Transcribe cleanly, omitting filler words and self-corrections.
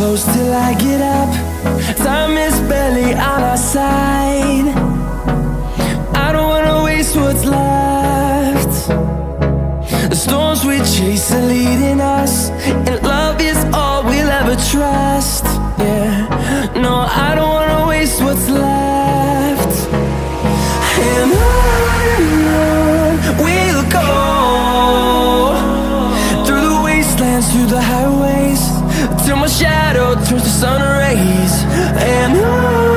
close till I get up. Time is barely on our side. I don't wanna waste what's left. The storms we chase are leading us, and love is all we'll ever trust. Yeah, no, I don't wanna waste what's left. And on we'll go, through the wastelands, through the highways, till my shadow turns to sun rays. And on